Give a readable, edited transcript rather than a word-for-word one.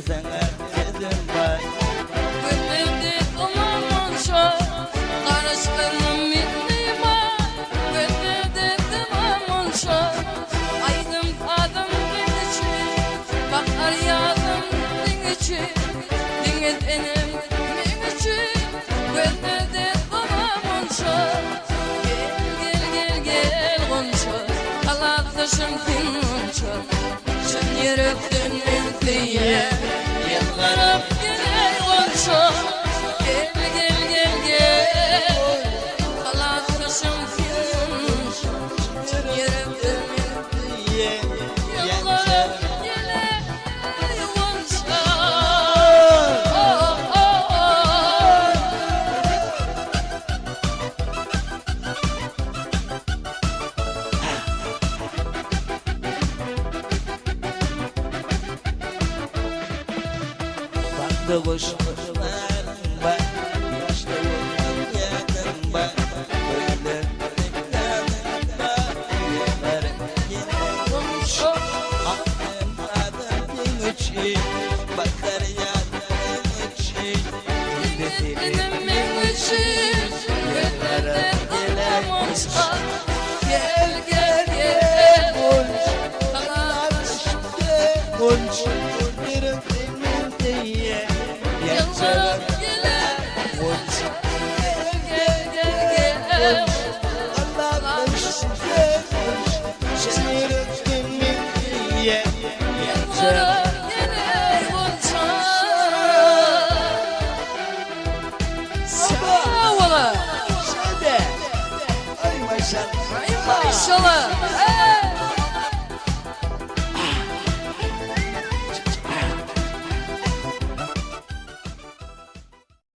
sana dedim bak. Gönlümde dumanın çok, karıştırdım midnime. Gönlümde dumanın çok, aydım adım din için. Bakar yadım din için, dinget enim min için. Gönlümde dumanın çok, gel gonca, kalatışım pinun çok. Şun yürekten diye yıllarım gelir gonca. Gel kalatışım pinun çok. Şun yürekten Diye yıllarım gelir gonca. baktı kuşlar bak. İşte yoldan yakın bak. Böyle bekledim bak. Yıllarım yine Gonca. aklım adım din için. Bakar yadım için. Enim min için, gönlümde dumanın çok. Gel kalatışım Konç yürüm emin diye yıllarım gelir. Gel Allah'ım size yürüm emin diye yıllarım gelir gonca. Valla Şöyle ay maşallah ay maşallah.